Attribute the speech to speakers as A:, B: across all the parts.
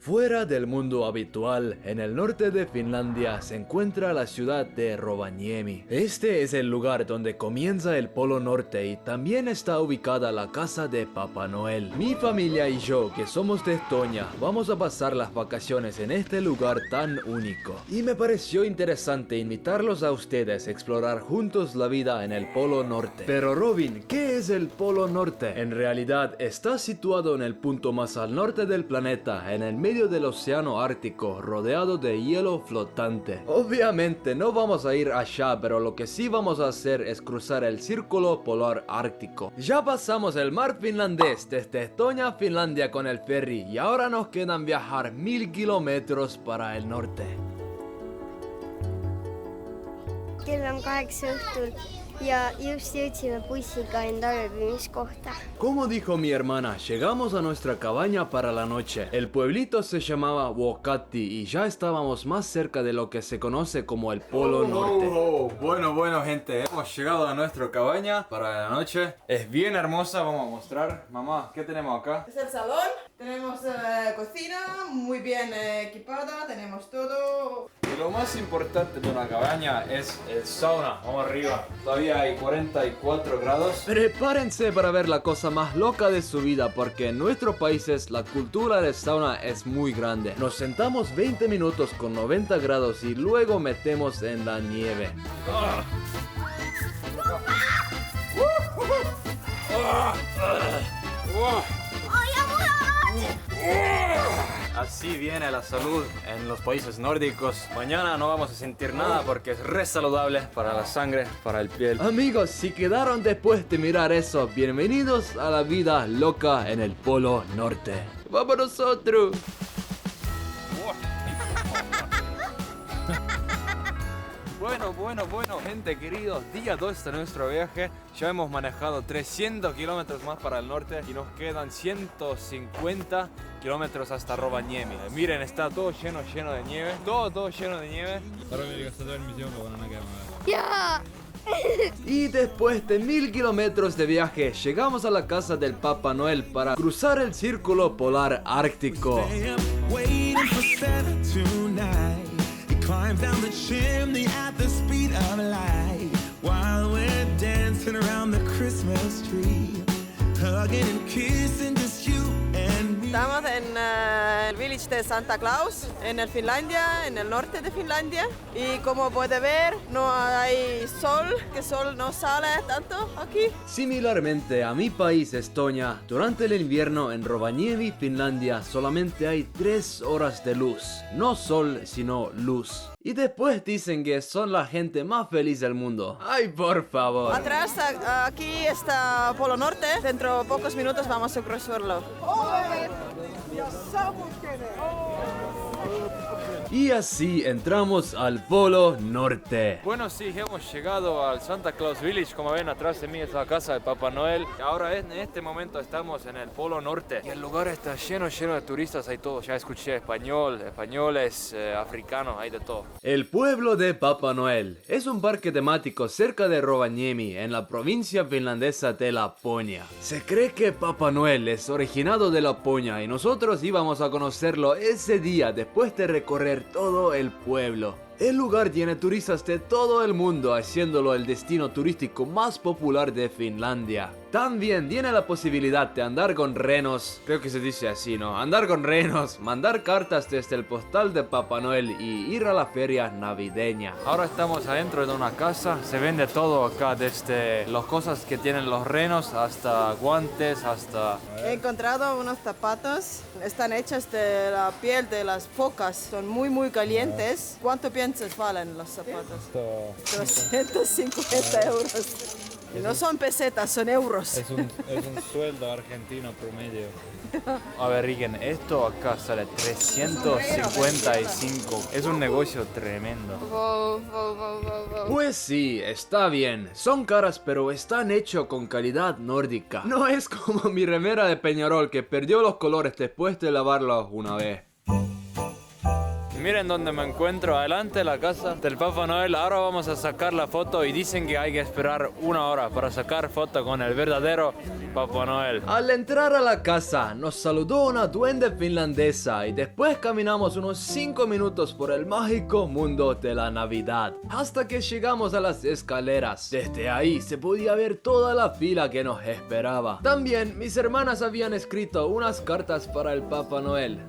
A: Fuera del mundo habitual, en el norte de Finlandia se encuentra la ciudad de Rovaniemi. Este es el lugar donde comienza el Polo Norte y también está ubicada la casa de Papá Noel. Mi familia y yo, que somos de Estonia, vamos a pasar las vacaciones en este lugar tan único. Y me pareció interesante invitarlos a ustedes a explorar juntos la vida en el Polo Norte. Pero Robin, ¿qué es el Polo Norte? En realidad está situado en el punto más al norte del planeta, en el medio del océano Ártico, rodeado de hielo flotante. Obviamente no vamos a ir allá, pero lo que sí vamos a hacer es cruzar el círculo polar ártico. Ya pasamos el mar finlandés desde Estonia a Finlandia con el ferry y ahora nos quedan viajar 1000 kilómetros para el norte.
B: Kell on 8 õhtul ja just jõudsime bussiga enda ööbimiskohta.
A: Como dijo mi hermana, llegamos a nuestra cabaña para la noche. El pueblito se llamaba Vuokatti y ya estábamos más cerca de lo que se conoce como el Polo Norte.
C: Bueno gente, hemos llegado a nuestra cabaña para la noche. Es bien hermosa, vamos a mostrar. Mamá, ¿qué tenemos acá?
D: Es el salón, tenemos cocina muy bien equipada, tenemos todo.
C: Y lo más importante de una cabaña es el sauna. Vamos arriba. Todavía hay 44 grados.
A: Prepárense para ver la cosa más loca de su vida, porque en nuestros países la cultura del sauna es muy grande. Nos sentamos 20 minutos con 90 grados y luego metemos en la nieve.
C: Así viene la salud en los países nórdicos. Mañana no vamos a sentir nada porque es re saludable para la sangre, para el piel.
A: Amigos, si quedaron después de mirar eso, bienvenidos a la vida loca en el Polo Norte. ¡Vamos nosotros!
C: Bueno, gente queridos, día 2 de nuestro viaje. Ya hemos manejado 300 kilómetros más para el norte y nos quedan 150 kilómetros hasta Rovaniemi. Miren, está todo lleno de nieve, todo lleno de nieve.
B: Jaa!
A: Y después de 1000 kilómetros de viaje, llegamos a la casa del Papá Noel para cruzar el círculo polar ártico.
E: Climb down the chimney at the speed of light while we're dancing around the Christmas tree, hugging and kissing just you and me.
D: Estamos en el village de Santa Claus, en el Finlandia, en el norte de Finlandia. Y como puede ver, no hay sol, que el sol no sale tanto aquí.
A: Similarmente a mi país, Estonia, durante el invierno en Rovaniemi, Finlandia, solamente hay 3 horas de luz. No sol, sino luz. Y después dicen que son la gente más feliz del mundo. ¡Ay, por favor!
D: Atrás, aquí está Polo Norte. Dentro de pocos minutos vamos a cruzarlo.
A: Y así entramos al Polo Norte.
C: Bueno, sí, hemos llegado al Santa Claus Village. Como ven, atrás de mí es la casa de Papá Noel. Y ahora en este momento estamos en el Polo Norte. Y el lugar está lleno de turistas. Hay todo. Ya escuché españoles, africanos, hay de todo.
A: El pueblo de Papá Noel es un parque temático cerca de Rovaniemi, en la provincia finlandesa de Laponia. Se cree que Papá Noel es originado de Laponia y nosotros íbamos a conocerlo ese día después de recorrer todo el pueblo. El lugar tiene turistas de todo el mundo, haciéndolo el destino turístico más popular de Finlandia. También tiene la posibilidad de andar con renos, creo que se dice así, ¿no? Andar con renos, mandar cartas desde el postal de Papá Noel y ir a la feria navideña.
C: Ahora estamos adentro de una casa. Se vende todo acá, desde las cosas que tienen los renos hasta guantes, hasta...
D: He encontrado unos zapatos. Están hechos de la piel de las focas. Son muy calientes. ¿Cuánto piensas valen los zapatos? 250 euros. Y no son pesetas, son euros.
F: Es un sueldo argentino promedio.
C: A ver, Rigen, esto acá sale 355. Es un negocio tremendo.
A: Pues sí, está bien. Son caras, pero están hechos con calidad nórdica. No es como mi remera de Peñarol que perdió los colores después de lavarlos una vez.
C: Miren dónde me encuentro, adelante de la casa del Papá Noel. Ahora vamos a sacar la foto y dicen que hay que esperar 1 hora para sacar foto con el verdadero Papá Noel.
A: Al entrar a la casa, nos saludó una duende finlandesa y después caminamos unos 5 minutos por el mágico mundo de la Navidad, hasta que llegamos a las escaleras. Desde ahí se podía ver toda la fila que nos esperaba. También mis hermanas habían escrito unas cartas para el Papá Noel.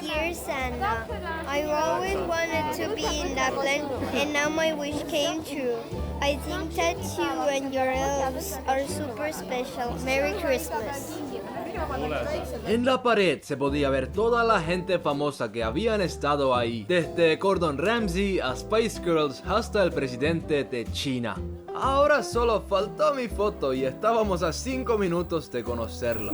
B: Dear Santa, I always wanted to be in Lapland and now my wish came true. I think that you and your elves are super special. Merry Christmas.
A: En la pared se podía ver toda la gente famosa que habían estado ahí, desde Gordon Ramsay a Spice Girls hasta el presidente de China. Ahora solo faltó mi foto y estábamos a 5 minutos de conocerlo.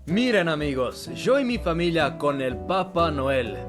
A: Miren amigos, yo y mi familia con el Papá Noel.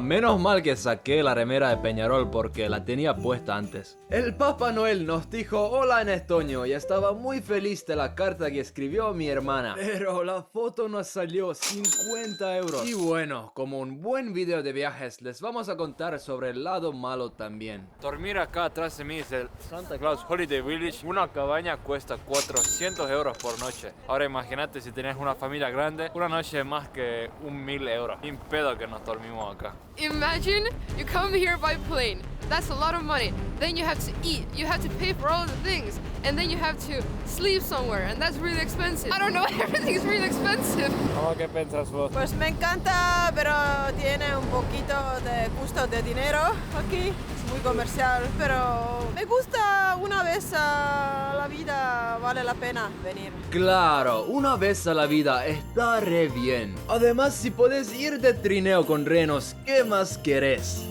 A: Menos mal que saqué la remera de Peñarol porque la tenía puesta antes. El Papá Noel nos dijo hola en estonio y estaba muy feliz de la carta que escribió mi hermana. Pero la foto nos salió 50 euros. Y bueno, como un buen video de viajes, les vamos a contar sobre el lado malo también.
C: Dormir acá atrás de mí es el Santa Claus Holiday Village. Una cabaña cuesta 400 euros por noche. Ahora imagínate si tenés una familia grande, una noche más que 1.000 euros. Sin pedo que nos dormimos acá.
G: Imagine you come here by plane. That's a lot of money. Then you have to eat. You have to pay for all the things. And then you have to sleep somewhere. And that's really expensive. I don't know, everything's really expensive.
F: ¿Qué pensás vos?
D: Pues me encanta, pero tiene un poquito de costo de dinero aquí. Es muy comercial, pero me gusta una vez a la vida, vale la pena venir.
A: Claro, una vez a la vida está re bien. Además, si podés ir de trineo con renos, ¿qué más querés?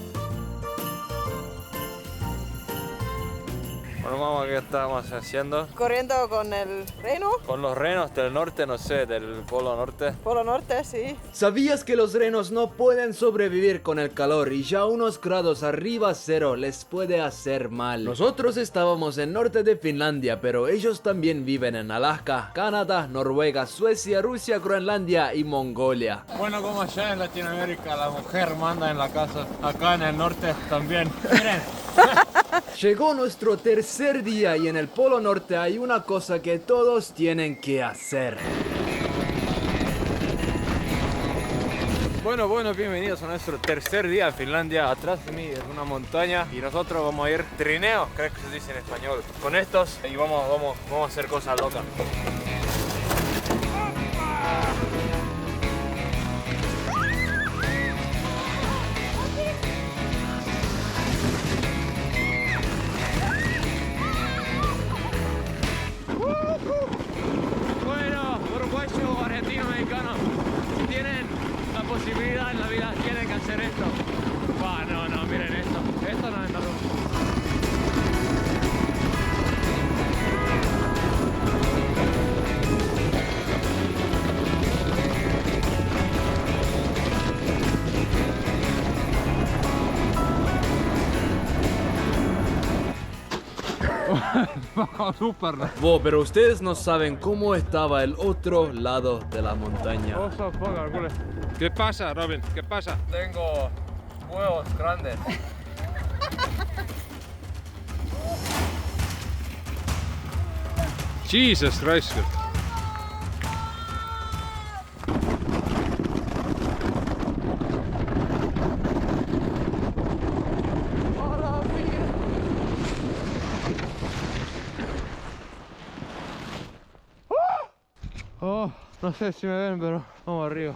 C: Bueno, mamá, ¿qué estábamos haciendo?
D: Corriendo con el reno,
C: Con los renos del norte, no sé, del Polo Norte.
D: Polo Norte, sí.
A: ¿Sabías que los renos no pueden sobrevivir con el calor y ya unos grados arriba cero les puede hacer mal? Nosotros estábamos en norte de Finlandia, pero ellos también viven en Alaska, Canadá, Noruega, Suecia, Rusia, Groenlandia y Mongolia.
F: Bueno, como allá en Latinoamérica la mujer manda en la casa, acá en el norte también. Miren.
A: Llegó nuestro tercer día y en el Polo Norte hay una cosa que todos tienen que hacer.
C: Bueno, bienvenidos a nuestro tercer día en Finlandia. Atrás de mí es una montaña y nosotros vamos a ir trineo, creo que se dice en español, con estos y vamos a hacer cosas locas. Bueno, uruguayo, argentino, mexicano, si tienen la posibilidad en la vida, tienen que hacer esto. No, miren esto. Esto no es normal.
A: Pero ustedes no saben cómo estaba el otro lado de la montaña.
F: ¿Qué pasa, Robin? ¿Qué pasa?
C: Tengo huevos grandes.
F: Jesus Christ.
C: No sé si me ven, pero vamos arriba.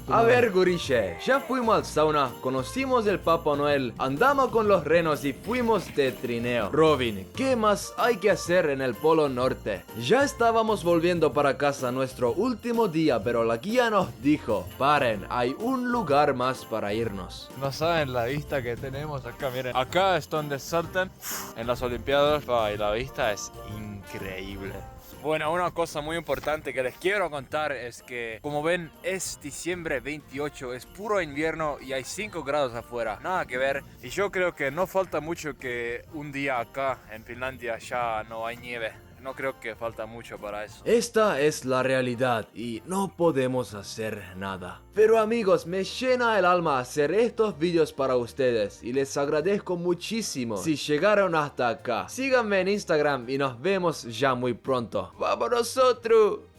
A: A ver, Guriche, ya fuimos al sauna, conocimos el Papá Noel, andamos con los renos y fuimos de trineo. Robin, ¿qué más hay que hacer en el Polo Norte? Ya estábamos volviendo para casa nuestro último día, pero la guía nos dijo, paren, hay un lugar más para irnos.
C: No saben la vista que tenemos acá, miren. Acá es donde saltan en las Olimpiadas y la vista es increíble. Bueno, una cosa muy importante que les quiero contar es que, como ven, es diciembre 28, es puro invierno y hay 5 grados afuera, nada que ver. Y yo creo que no falta mucho que un día acá en Finlandia ya no hay nieve. no creo que falta mucho para eso.
A: Esta es la realidad y no podemos hacer nada. Pero amigos, me llena el alma hacer estos vídeos para ustedes y les agradezco muchísimo si llegaron hasta acá. Síganme en Instagram y nos vemos ya muy pronto. ¡Vamos nosotros!